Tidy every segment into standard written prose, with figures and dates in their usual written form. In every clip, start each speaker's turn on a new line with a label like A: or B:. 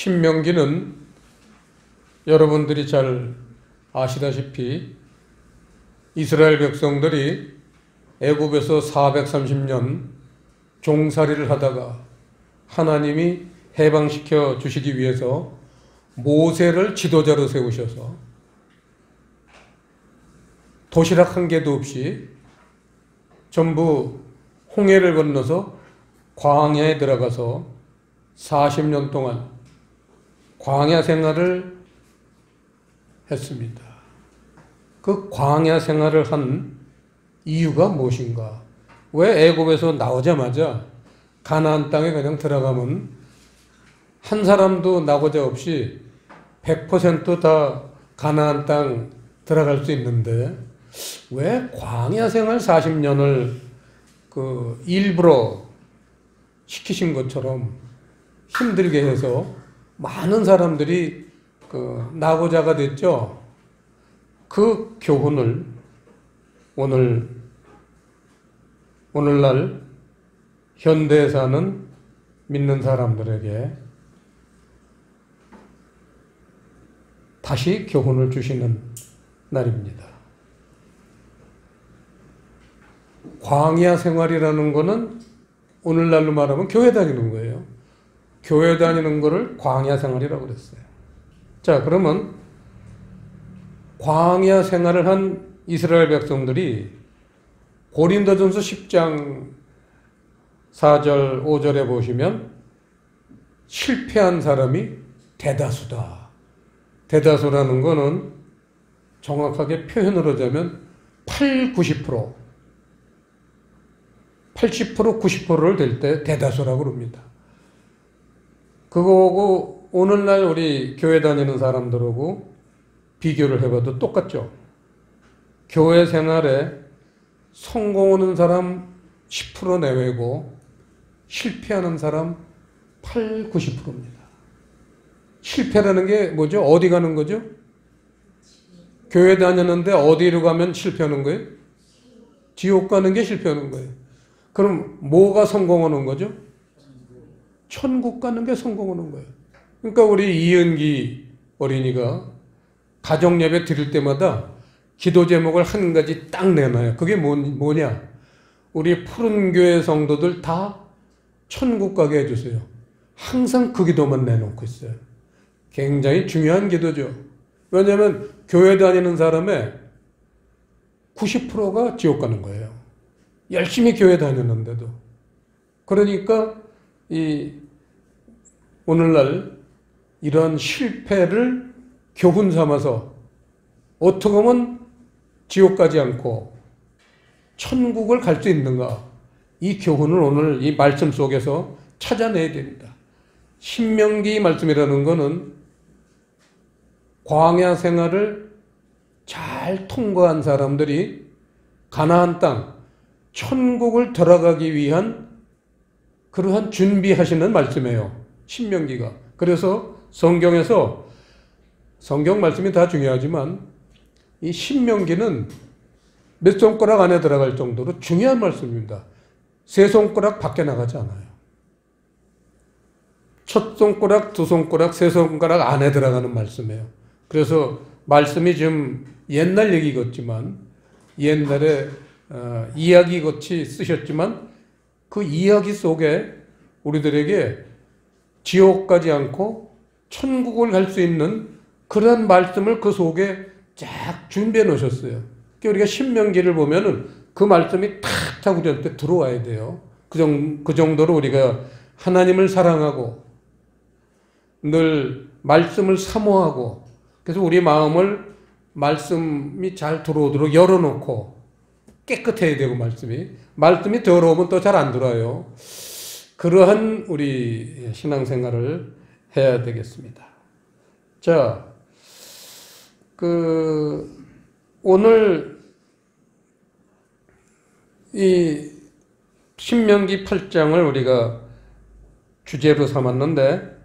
A: 신명기는 여러분들이 잘 아시다시피 이스라엘 백성들이 애굽에서 430년 종살이를 하다가 하나님이 해방시켜 주시기 위해서 모세를 지도자로 세우셔서 도시락 한 개도 없이 전부 홍해를 건너서 광야에 들어가서 40년 동안 광야 생활을 했습니다. 그 광야 생활을 한 이유가 무엇인가? 왜 애굽에서 나오자마자 가나안 땅에 그냥 들어가면 한 사람도 나고자 없이 100% 다 가나안 땅 들어갈 수 있는데 왜 광야 생활 40년을 일부러 시키신 것처럼 힘들게 해서 많은 사람들이 나고자가 됐죠. 그 교훈을 오늘날 현대에 사는 믿는 사람들에게 다시 교훈을 주시는 날입니다. 광야 생활이라는 거는 오늘날로 말하면 교회 다니는 거예요. 교회 다니는 거를 광야 생활이라고 그랬어요. 자, 그러면 광야 생활을 한 이스라엘 백성들이 고린도전서 10장 4절 5절에 보시면 실패한 사람이 대다수다. 대다수라는 거는 정확하게 표현을 하자면 80, 90%를 될 때 대다수라고 그럽니다. 그거하고 오늘날 우리 교회 다니는 사람들하고 비교를 해봐도 똑같죠. 교회 생활에 성공하는 사람 10% 내외고 실패하는 사람 90%입니다. 실패라는 게 뭐죠? 어디 가는 거죠? 교회 다니는데 어디로 가면 실패하는 거예요? 지옥 가는 게 실패하는 거예요. 그럼 뭐가 성공하는 거죠? 천국 가는 게 성공하는 거예요. 그러니까 우리 이은기 어린이가 가정예배 드릴 때마다 기도 제목을 한 가지 딱 내놔요. 그게 뭐냐? 우리 푸른교회 성도들 다 천국 가게 해주세요. 항상 그 기도만 내놓고 있어요. 굉장히 중요한 기도죠. 왜냐하면 교회 다니는 사람의 90%가 지옥 가는 거예요. 열심히 교회 다녔는데도. 그러니까 오늘날 이런 실패를 교훈 삼아서 어떻게 하면 지옥 가지 않고 천국을 갈 수 있는가? 이 교훈을 오늘 이 말씀 속에서 찾아내야 됩니다. 신명기 말씀이라는 것은 광야 생활을 잘 통과한 사람들이 가나안 땅, 천국을 들어가기 위한 그러한 준비하시는 말씀이에요. 신명기가. 그래서 성경에서 성경 말씀이 다 중요하지만 이 신명기는 몇 손가락 안에 들어갈 정도로 중요한 말씀입니다. 세 손가락 밖에 나가지 않아요. 첫 손가락, 두 손가락, 세 손가락 안에 들어가는 말씀이에요. 그래서 말씀이 좀 옛날 얘기 같지만 옛날에 이야기 같이 쓰셨지만 그 이야기 속에 우리들에게 지옥 가지 않고 천국을 갈 수 있는 그런 말씀을 그 속에 쫙 준비해 놓으셨어요. 그러니까 우리가 신명기를 보면은 그 말씀이 탁탁 우리한테 들어와야 돼요. 그 정도로 우리가 하나님을 사랑하고 늘 말씀을 사모하고 그래서 우리 마음을 말씀이 잘 들어오도록 열어놓고 깨끗해야 되고 말씀이 더러우면 또 잘 안 들어와요. 그러한 우리 신앙생활을 해야 되겠습니다. 자, 오늘 이 신명기 8장을 우리가 주제로 삼았는데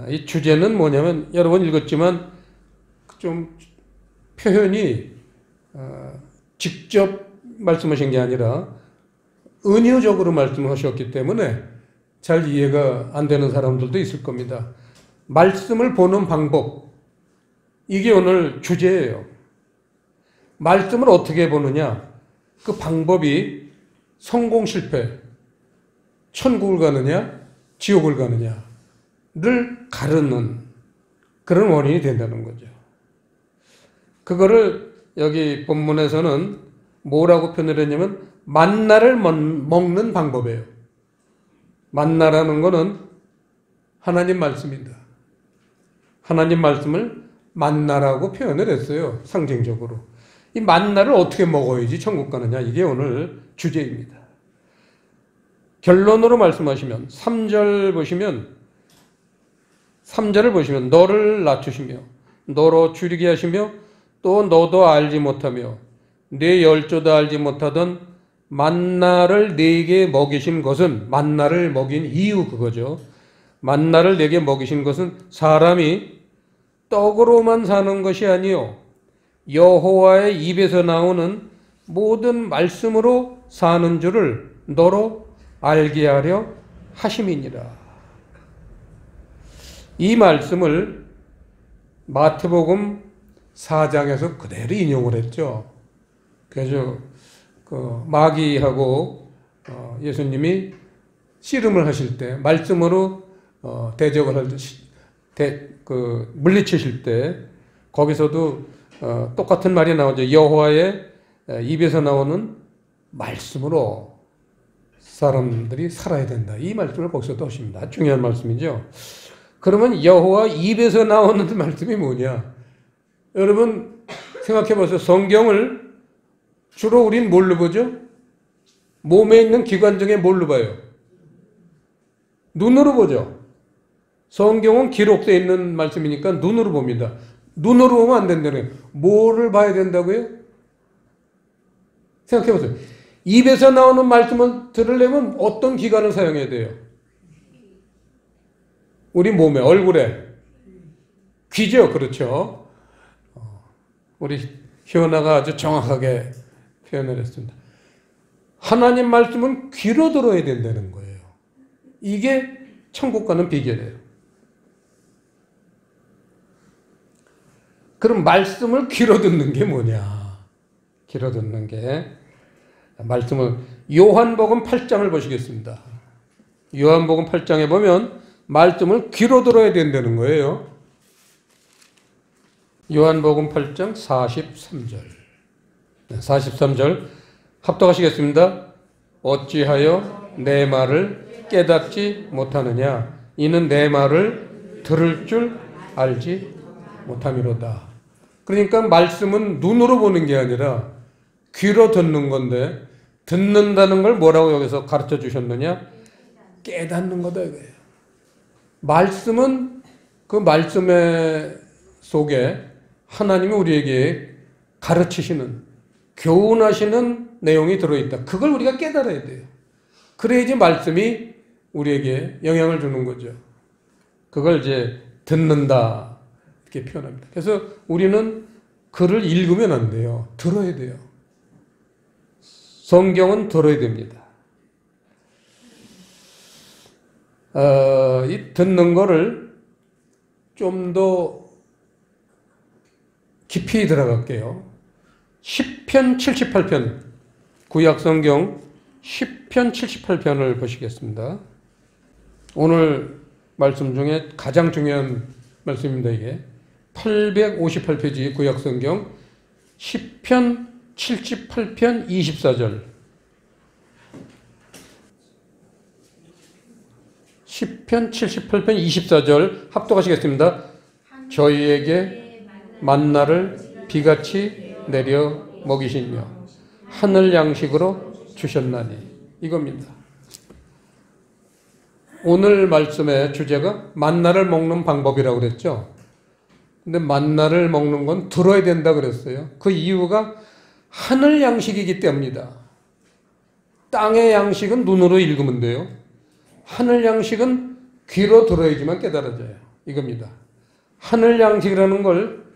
A: 이 주제는 뭐냐면 여러 번 읽었지만 좀 표현이 직접 말씀하신 게 아니라 은유적으로 말씀하셨기 때문에 잘 이해가 안 되는 사람들도 있을 겁니다. 말씀을 보는 방법, 이게 오늘 주제예요. 말씀을 어떻게 보느냐, 그 방법이 성공 실패, 천국을 가느냐 지옥을 가느냐를 가르는 그런 원인이 된다는 거죠. 그거를 여기 본문에서는 뭐라고 표현을 했냐면 만나를 먹는 방법이에요. 만나라는 거는 하나님 말씀입니다. 하나님 말씀을 만나라고 표현을 했어요. 상징적으로. 이 만나를 어떻게 먹어야지 천국 가느냐, 이게 오늘 주제입니다. 결론으로 말씀하시면 3절을 보시면 너를 낮추시며 너로 줄이게 하시며 또 너도 알지 못하며 내 열조도 알지 못하던 만나를 네게 먹이신 것은, 만나를 먹인 이유 그거죠. 만나를 네게 먹이신 것은 사람이 떡으로만 사는 것이 아니요 여호와의 입에서 나오는 모든 말씀으로 사는 줄을 너로 알게 하려 하심이니라. 이 말씀을 마태복음 4장에서 그대로 인용을 했죠. 그래서 마귀하고 예수님이 씨름을 하실 때 말씀으로 대적을 할 때, 물리치실 때 거기서도 똑같은 말이 나오죠. 여호와의 입에서 나오는 말씀으로 사람들이 살아야 된다. 이 말씀을 거기서도 하십니다. 중요한 말씀이죠. 그러면 여호와 입에서 나오는 말씀이 뭐냐? 여러분 생각해 보세요. 성경을 주로 우린 뭘로 보죠? 몸에 있는 기관 중에 뭘로 봐요? 눈으로 보죠. 성경은 기록되어 있는 말씀이니까 눈으로 봅니다. 눈으로 보면 안 된다는 거예요. 뭐를 봐야 된다고요? 생각해 보세요. 입에서 나오는 말씀을 들으려면 어떤 기관을 사용해야 돼요? 우리 몸에, 얼굴에. 귀죠, 그렇죠? 우리 희원아가 아주 정확하게 표현을 했습니다. 하나님 말씀은 귀로 들어야 된다는 거예요. 이게 천국 가는 비결이에요. 그럼 말씀을 귀로 듣는 게 뭐냐? 귀로 듣는 게 말씀을 요한복음 8장을 보시겠습니다. 요한복음 8장에 보면 말씀을 귀로 들어야 된다는 거예요. 요한복음 8장 43절. 43절 합독하시겠습니다. 어찌하여 내 말을 깨닫지 못하느냐? 이는 내 말을 들을 줄 알지 못함이로다. 그러니까 말씀은 눈으로 보는 게 아니라 귀로 듣는 건데, 듣는다는 걸 뭐라고 여기서 가르쳐 주셨느냐? 깨닫는 거다 이거예요. 말씀은 그 말씀의 속에 하나님이 우리에게 가르치시는, 교훈하시는 내용이 들어있다. 그걸 우리가 깨달아야 돼요. 그래야지 말씀이 우리에게 영향을 주는 거죠. 그걸 이제 듣는다 이렇게 표현합니다. 그래서 우리는 글을 읽으면 안 돼요. 들어야 돼요. 성경은 들어야 됩니다. 이 듣는 거를 좀 더 깊이 들어갈게요. 시편 78편, 구약성경 시편 78편을 보시겠습니다. 오늘 말씀 중에 가장 중요한 말씀입니다. 이게 858페이지 구약성경 시편 78편 24절. 시편 78편 24절 합독하시겠습니다. 저희에게 만나를 비같이 내려 먹이시며 하늘 양식으로 주셨나니, 이겁니다. 오늘 말씀의 주제가 만나를 먹는 방법이라고 그랬죠. 근데 만나를 먹는 건 들어야 된다 그랬어요. 그 이유가 하늘 양식이기 때문입니다. 땅의 양식은 눈으로 읽으면 돼요. 하늘 양식은 귀로 들어야지만 깨달아져요. 이겁니다. 하늘 양식이라는 걸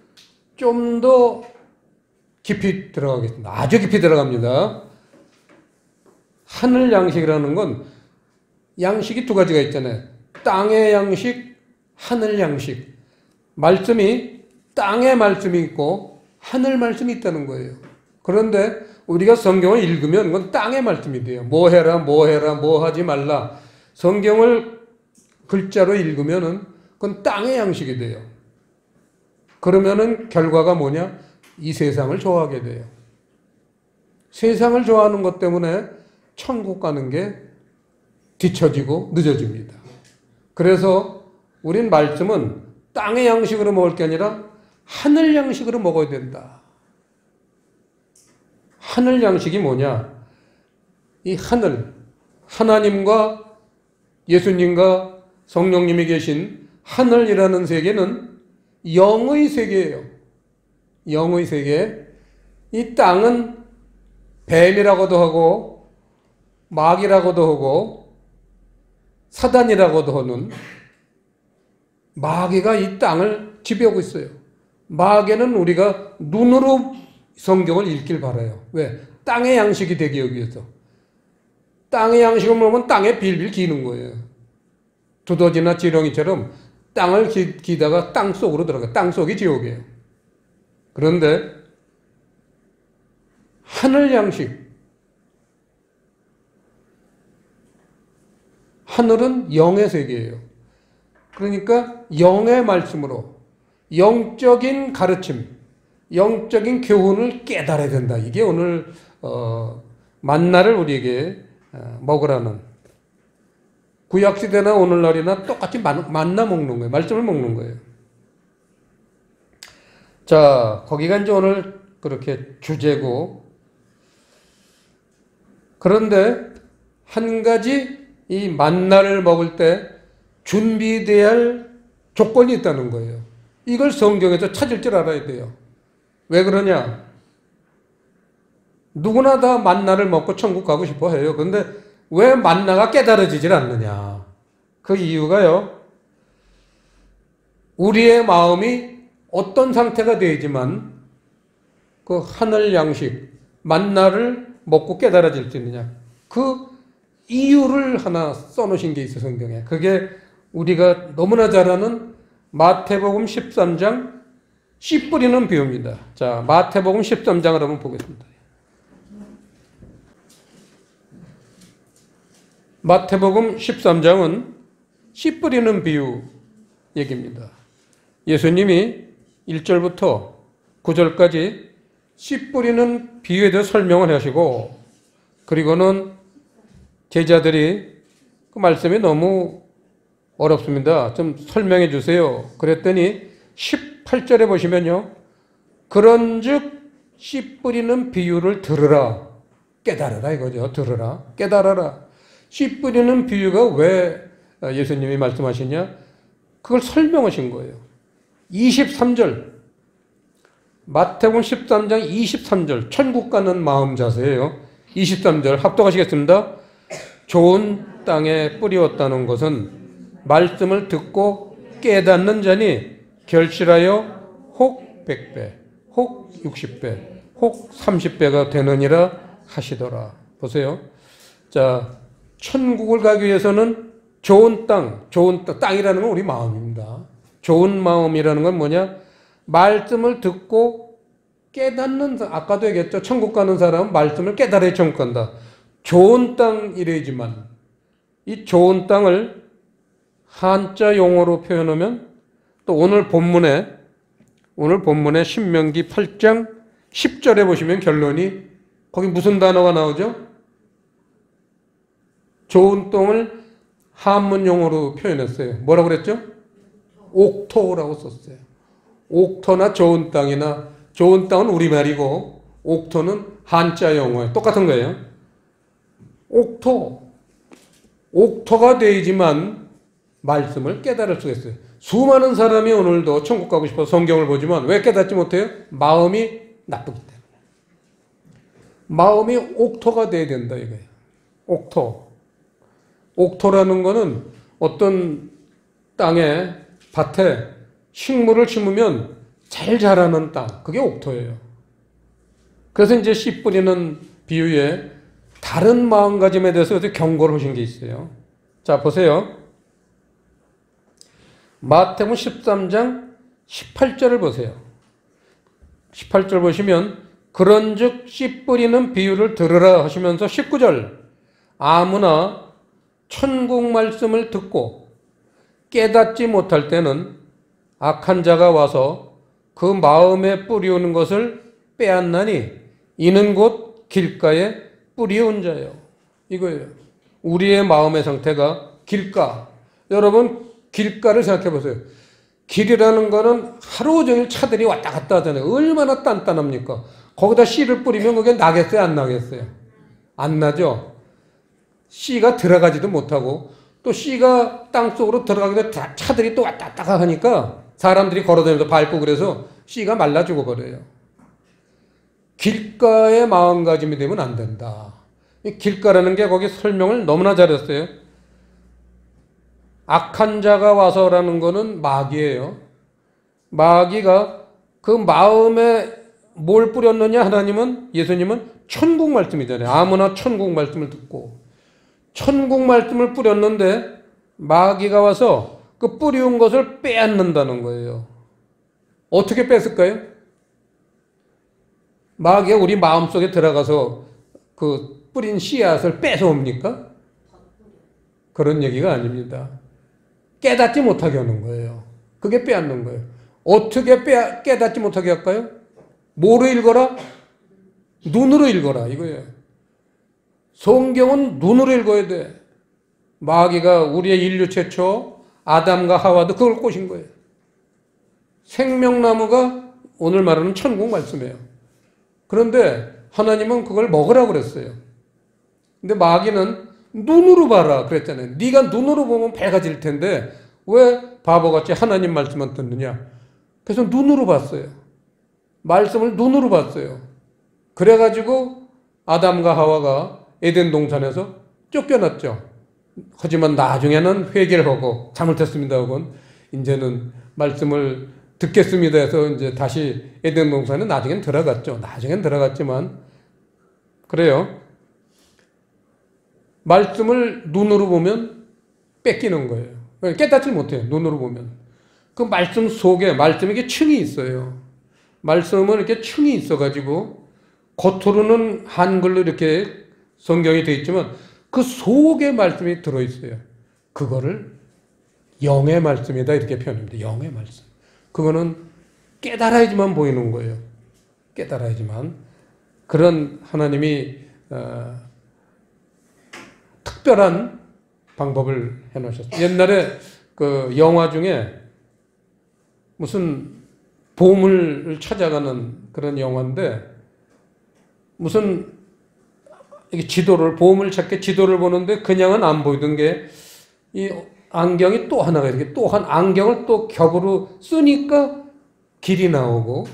A: 좀 더 깊이 들어가겠습니다. 아주 깊이 들어갑니다. 하늘 양식이라는 건 양식이 두 가지가 있잖아요. 땅의 양식, 하늘 양식. 말씀이 땅의 말씀이 있고 하늘 말씀이 있다는 거예요. 그런데 우리가 성경을 읽으면 그건 땅의 말씀이 돼요. 뭐 해라, 뭐 해라, 뭐 하지 말라. 성경을 글자로 읽으면은 그건 땅의 양식이 돼요. 그러면은 결과가 뭐냐? 이 세상을 좋아하게 돼요. 세상을 좋아하는 것 때문에 천국 가는 게 뒤처지고 늦어집니다. 그래서 우린 말씀은 땅의 양식으로 먹을 게 아니라 하늘 양식으로 먹어야 된다. 하늘 양식이 뭐냐? 이 하늘, 하나님과 예수님과 성령님이 계신 하늘이라는 세계는 영의 세계예요. 영의 세계. 이 땅은 뱀이라고도 하고 마귀라고도 하고 사단이라고도 하는 마귀가 이 땅을 지배하고 있어요. 마귀는 우리가 눈으로 성경을 읽길 바라요. 왜? 땅의 양식이 되기 위해서. 땅의 양식을 먹으면 땅에 빌빌 기는 거예요. 두더지나 지렁이처럼 땅을 기다가 땅 속으로 들어가요. 땅 속이 지옥이에요. 그런데 하늘 양식. 하늘은 영의 세계예요. 그러니까 영의 말씀으로 영적인 가르침, 영적인 교훈을 깨달아야 된다. 이게 오늘 만나를 우리에게 먹으라는, 구약시대나 오늘날이나 똑같이 만나 먹는 거예요. 말씀을 먹는 거예요. 자, 거기가 이제 오늘 그렇게 주제고, 그런데 한 가지 이 만나를 먹을 때 준비돼야 할 조건이 있다는 거예요. 이걸 성경에서 찾을 줄 알아야 돼요. 왜 그러냐? 누구나 다 만나를 먹고 천국 가고 싶어 해요. 그런데 왜 만나가 깨달아지질 않느냐? 그 이유가요, 우리의 마음이 어떤 상태가 되지만 그 하늘 양식, 만나를 먹고 깨달아질 수 있느냐? 그 이유를 하나 써놓으신 게 있어요, 성경에. 그게 우리가 너무나 잘 아는 마태복음 13장 씨 뿌리는 비유입니다. 자, 마태복음 13장을 한번 보겠습니다. 마태복음 13장은 씨 뿌리는 비유 얘기입니다. 예수님이 1절부터 9절까지 씨 뿌리는 비유에 대해 설명을 하시고, 그리고는 제자들이 그 말씀이 너무 어렵습니다. 좀 설명해 주세요. 그랬더니 18절에 보시면요, 그런즉 씨 뿌리는 비유를 들으라, 깨달으라 이거죠. 들으라, 깨달아라. 씨 뿌리는 비유가 왜 예수님이 말씀하시냐? 그걸 설명하신 거예요. 23절, 마태복음 13장 23절, 천국 가는 마음 자세예요. 23절 합독하시겠습니다. 좋은 땅에 뿌리었다는 것은 말씀을 듣고 깨닫는 자니 결실하여 혹 100배, 혹 60배, 혹 30배가 되느니라 하시더라. 보세요. 자, 천국을 가기 위해서는 좋은 땅, 땅이라는 건 우리 마음입니다. 좋은 마음이라는 건 뭐냐? 말씀을 듣고 깨닫는, 아까도 얘기했죠. 천국 가는 사람은 말씀을 깨달아야 천국 간다. 좋은 땅이래지만 이 좋은 땅을 한자 용어로 표현하면, 또 오늘 본문에 신명기 8장 10절에 보시면 결론이, 거기 무슨 단어가 나오죠? 좋은 땅을 한문 용어로 표현했어요. 뭐라고 그랬죠? 옥토라고 썼어요. 옥토나 좋은 땅이나, 좋은 땅은 우리말이고 옥토는 한자 용어예요. 똑같은 거예요. 옥토가 되지만 말씀을 깨달을 수가 있어요. 수많은 사람이 오늘도 천국 가고 싶어서 성경을 보지만 왜 깨닫지 못해요? 마음이 나쁘기 때문에. 마음이 옥토가 돼야 된다 이거예요. 옥토라는 거는 어떤 땅에, 밭에 식물을 심으면 잘 자라는 땅, 그게 옥토예요. 그래서 이제 씨 뿌리는 비유에 다른 마음가짐에 대해서 경고를 하신 게 있어요. 자, 보세요. 마태복음 13장 18절을 보세요. 18절 보시면 그런즉 씨 뿌리는 비유를 들으라 하시면서 19절 아무나 천국 말씀을 듣고 깨닫지 못할 때는 악한 자가 와서 그 마음에 뿌리우는 것을 빼앗나니 이는 곧 길가에 뿌리운 자요. 이거예요. 우리의 마음의 상태가 길가. 여러분 길가를 생각해 보세요. 길이라는 거는 하루 종일 차들이 왔다 갔다 하잖아요. 얼마나 단단합니까? 거기다 씨를 뿌리면 그게 나겠어요? 안 나겠어요? 안 나죠? 씨가 들어가지도 못하고 또 씨가 땅속으로 들어가기도 차들이 또 왔다 갔다 하니까 사람들이 걸어다니면서 밟고 그래서 씨가 말라 죽어버려요. 길가의 마음가짐이 되면 안 된다. 길가라는 게 거기 설명을 너무나 잘했어요. 악한 자가 와서라는 거는 마귀예요. 마귀가 그 마음에 뭘 뿌렸느냐 하나님은 예수님은 천국 말씀이잖아요. 아무나 천국 말씀을 듣고 천국 말씀을 뿌렸는데 마귀가 와서 그 뿌리운 것을 빼앗는다는 거예요. 어떻게 뺐을까요? 마귀가 우리 마음속에 들어가서 그 뿌린 씨앗을 뺏어옵니까? 그런 얘기가 아닙니다. 깨닫지 못하게 하는 거예요. 그게 빼앗는 거예요. 어떻게 깨닫지 못하게 할까요? 뭐로 읽어라? 눈으로 읽어라 이거예요. 성경은 눈으로 읽어야 돼. 마귀가 우리의 인류 최초 아담과 하와도 그걸 꼬신 거예요. 생명나무가 오늘 말하는 천국 말씀이에요. 그런데 하나님은 그걸 먹으라고 그랬어요. 근데 마귀는 눈으로 봐라 그랬잖아요. 네가 눈으로 보면 배가 질 텐데 왜 바보같이 하나님 말씀만 듣느냐. 그래서 눈으로 봤어요. 말씀을 눈으로 봤어요. 그래가지고 아담과 하와가 에덴 동산에서 쫓겨났죠. 하지만 나중에는 회개를 하고 잘못했습니다 하고 이제는 말씀을 듣겠습니다 해서 이제 다시 에덴 동산에 나중엔 들어갔죠. 나중엔 들어갔지만 그래요. 말씀을 눈으로 보면 뺏기는 거예요. 깨닫지 못해요. 눈으로 보면. 그 말씀 속에 말씀에게 층이 있어요. 말씀은 이렇게 층이 있어가지고 겉으로는 한글로 이렇게 성경이 되어 있지만 그 속에 말씀이 들어있어요. 그거를 영의 말씀이다 이렇게 표현합니다. 영의 말씀. 그거는 깨달아야지만 보이는 거예요. 깨달아야지만. 그런 하나님이 특별한 방법을 해놓으셨어요. 옛날에 그 영화 중에 무슨 보물을 찾아가는 그런 영화인데 무슨 지도를 보물 찾게 지도를 보는데 그냥은 안 보이던 게 이 안경이 또 하나가 이렇게 또 한 안경을 또 겹으로 쓰니까 길이 나오고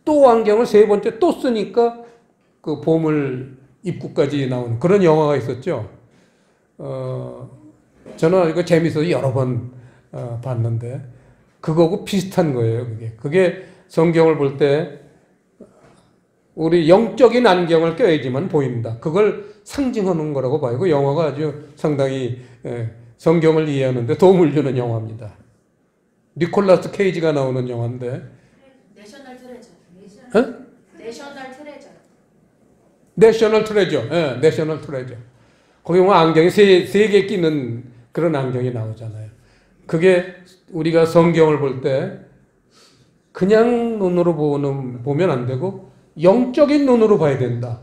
A: 또 안경을 세 번째 또 쓰니까 그 보물 입구까지 나오는 그런 영화가 있었죠. 저는 이거 재밌어서 여러 번 봤는데 그거하고 비슷한 거예요. 그게 성경을 볼 때 우리 영적인 안경을 껴야지만 보인다. 그걸 상징하는 거라고 봐요. 그 영화가 아주 상당히 성경을 이해하는데 도움을 주는 영화입니다. 니콜라스 케이지가 나오는 영화인데
B: 내셔널 트레저. 내셔널 트레저.
A: 내셔널 트레저. 예, 내셔널 트레저. 거기 보면 안경이 세 개 끼는 그런 안경이 나오잖아요. 그게 우리가 성경을 볼 때 그냥 눈으로 보면 안 되고 영적인 눈으로 봐야 된다.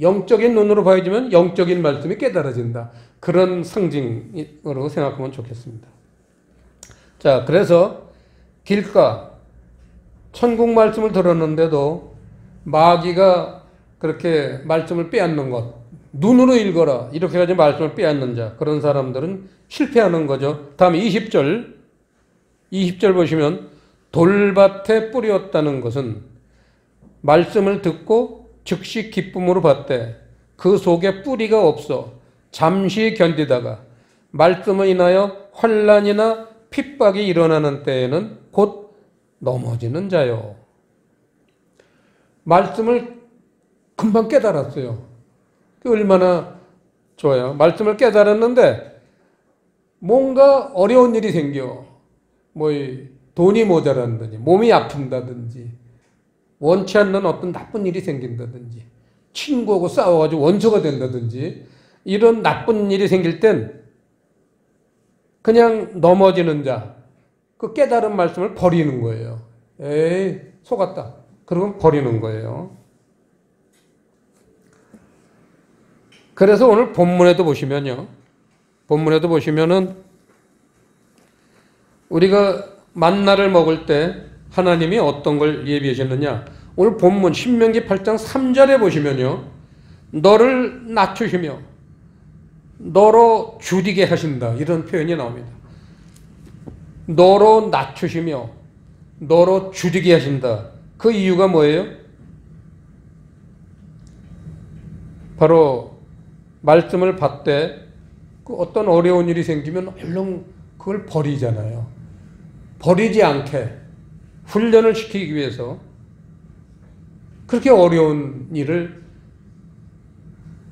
A: 영적인 눈으로 봐야지만 영적인 말씀이 깨달아진다. 그런 상징으로 생각하면 좋겠습니다. 자, 그래서 길가 천국 말씀을 들었는데도 마귀가 그렇게 말씀을 빼앗는 것, 눈으로 읽어라 이렇게 가지고 말씀을 빼앗는 자, 그런 사람들은 실패하는 거죠. 다음 20절 보시면 돌밭에 뿌렸다는 것은 말씀을 듣고 즉시 기쁨으로 받되 그 속에 뿌리가 없어 잠시 견디다가 말씀을 인하여 환난이나 핍박이 일어나는 때에는 곧 넘어지는 자요. 말씀을 금방 깨달았어요. 얼마나 좋아요. 말씀을 깨달았는데 뭔가 어려운 일이 생겨. 돈이 모자란다든지 몸이 아픈다든지 원치 않는 어떤 나쁜 일이 생긴다든지 친구하고 싸워가지고 원수가 된다든지 이런 나쁜 일이 생길 땐 그냥 넘어지는 자, 그 깨달은 말씀을 버리는 거예요. 에이, 속았다. 그러면 버리는 거예요. 그래서 오늘 본문에도 보시면요. 본문에도 보시면은 우리가 만나를 먹을 때 하나님이 어떤 걸 예비하셨느냐. 오늘 본문 신명기 8장 3절에 보시면요. 너를 낮추시며 너로 줄이게 하신다. 이런 표현이 나옵니다. 너로 낮추시며 너로 줄이게 하신다. 그 이유가 뭐예요? 바로 말씀을 받되 그 어떤 어려운 일이 생기면 얼른 그걸 버리잖아요. 버리지 않게 훈련을 시키기 위해서 그렇게 어려운 일을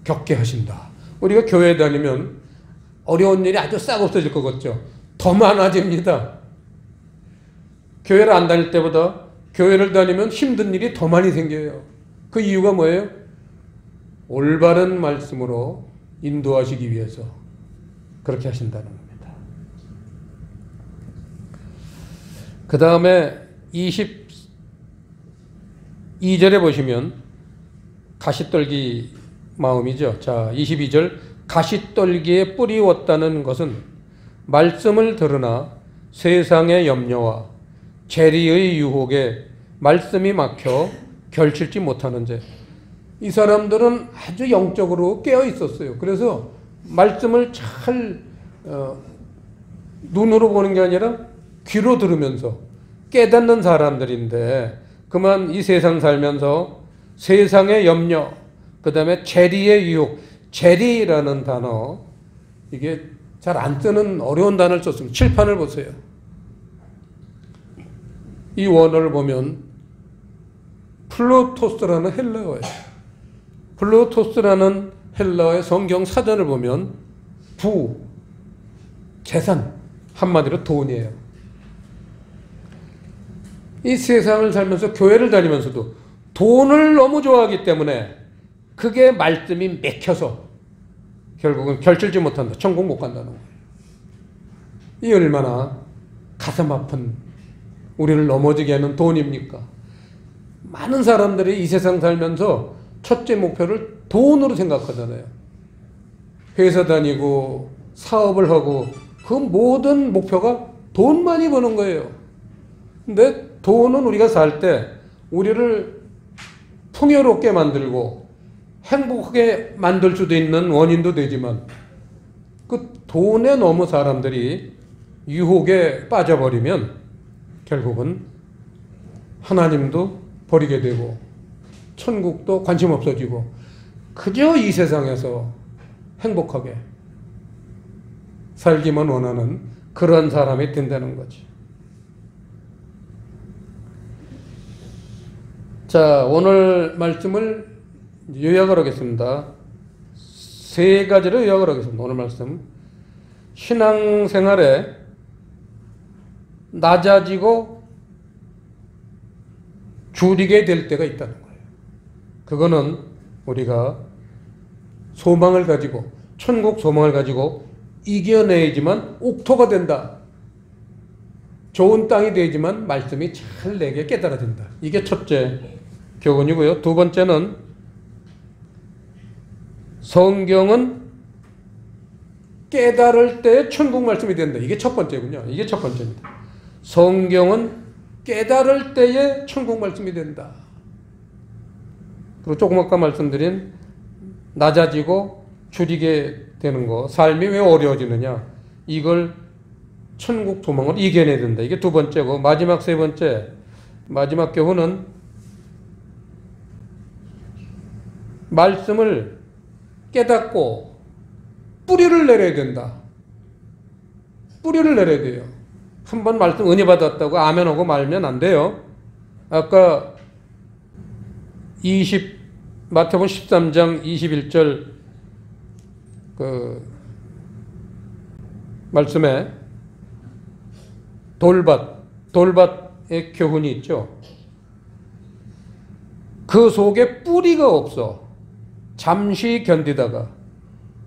A: 겪게 하신다. 우리가 교회 다니면 어려운 일이 아주 싹 없어질 것 같죠? 더 많아집니다. 교회를 안 다닐 때보다 교회를 다니면 힘든 일이 더 많이 생겨요. 그 이유가 뭐예요? 올바른 말씀으로 인도하시기 위해서 그렇게 하신다는 겁니다. 그 다음에 22절에 보시면 가시떨기 마음이죠. 자, 22절 가시떨기에 뿌리 왔다는 것은 말씀을 들으나 세상의 염려와 재리의 유혹에 말씀이 막혀 결실지 못하는 죄. 이 사람들은 아주 영적으로 깨어 있었어요. 그래서 말씀을 잘 눈으로 보는 게 아니라 귀로 들으면서 깨닫는 사람들인데 그만 이 세상 살면서 세상의 염려, 그 다음에 재리의 유혹, 재리라는 단어, 이게 잘 안 쓰는 어려운 단어를 썼습니다. 칠판을 보세요. 이 원어를 보면 플루토스라는 헬라어예요. 플루토스라는 헬라어의 성경 사전을 보면 재산, 한마디로 돈이에요. 이 세상을 살면서 교회를 다니면서도 돈을 너무 좋아하기 때문에 그게 말씀이 맥혀서 결국은 결실지 못한다. 천국 못 간다는 거예요. 이 얼마나 가슴 아픈 우리를 넘어지게 하는 돈입니까? 많은 사람들이 이 세상 살면서 첫째 목표를 돈으로 생각하잖아요. 회사 다니고 사업을 하고 그 모든 목표가 돈 많이 버는 거예요. 근데 돈은 우리가 살 때 우리를 풍요롭게 만들고 행복하게 만들 수도 있는 원인도 되지만 그 돈에 너무 사람들이 유혹에 빠져버리면 결국은 하나님도 버리게 되고 천국도 관심 없어지고 그저 이 세상에서 행복하게 살기만 원하는 그런 사람이 된다는 거지. 자, 오늘 말씀을 요약을 하겠습니다. 세 가지로 요약을 하겠습니다. 오늘 말씀. 신앙생활에 낮아지고 줄이게 될 때가 있다는 거예요. 그거는 우리가 소망을 가지고, 천국 소망을 가지고 이겨내야지만 옥토가 된다. 좋은 땅이 되지만 말씀이 잘 내게 깨달아진다. 이게 첫째 교훈이고요. 두 번째는 성경은 깨달을 때 천국 말씀이 된다. 이게 첫 번째군요. 이게 첫 번째입니다. 성경은 깨달을 때에 천국 말씀이 된다. 그리고 조금 아까 말씀드린 낮아지고 줄이게 되는 거, 삶이 왜 어려워지느냐, 이걸 천국 소망을 이겨내야 된다. 이게 두 번째고, 마지막 세 번째, 마지막 교훈은 말씀을 깨닫고 뿌리를 내려야 된다. 뿌리를 내려야 돼요. 한번 말씀 은혜 받았다고 아멘하고 말면 안 돼요. 아까 마태복음 13장 21절 그 말씀에 돌밭의 교훈이 있죠. 그 속에 뿌리가 없어 잠시 견디다가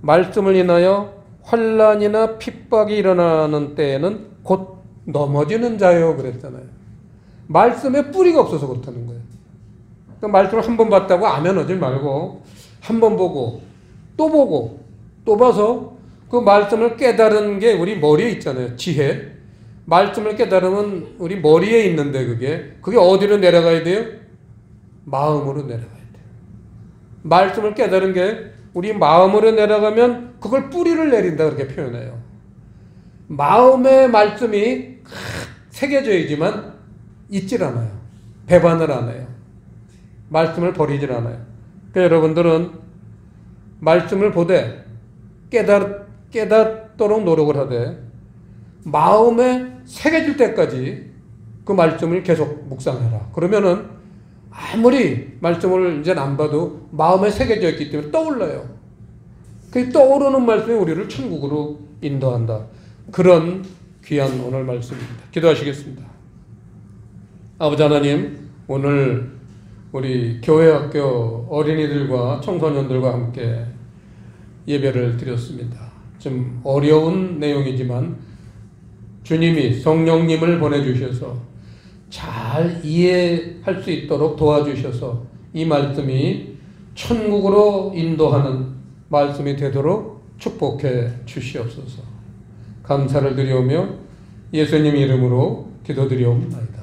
A: 말씀을 인하여 환난이나 핍박이 일어나는 때에는 곧 넘어지는 자요 그랬잖아요. 말씀에 뿌리가 없어서 그렇다는 거예요. 그러니까 말씀을 한 번 봤다고 아멘 하지 말고 한 번 보고 또 봐서 그 말씀을 깨달은 게 우리 머리에 있잖아요. 지혜. 말씀을 깨달으면 우리 머리에 있는데 그게 어디로 내려가야 돼요? 마음으로 내려가야 돼요. 말씀을 깨달은 게 우리 마음으로 내려가면 그걸 뿌리를 내린다 그렇게 표현해요. 마음의 말씀이 새겨져 있지만 있질 않아요. 배반을 안 해요. 말씀을 버리질 않아요. 그러니까 여러분들은 말씀을 보되 깨닫도록 노력을 하되 마음에 새겨질 때까지 그 말씀을 계속 묵상해라. 그러면은 아무리 말씀을 이제 안 봐도 마음에 새겨져 있기 때문에 떠올라요. 그 떠오르는 말씀이 우리를 천국으로 인도한다. 그런 귀한 오늘 말씀입니다. 기도하시겠습니다. 아버지 하나님, 오늘 우리 교회 학교 어린이들과 청소년들과 함께 예배를 드렸습니다. 좀 어려운 내용이지만 주님이 성령님을 보내주셔서 잘 이해할 수 있도록 도와주셔서 이 말씀이 천국으로 인도하는 말씀이 되도록 축복해 주시옵소서. 감사를 드리오며 예수님 이름으로 기도드리옵나이다.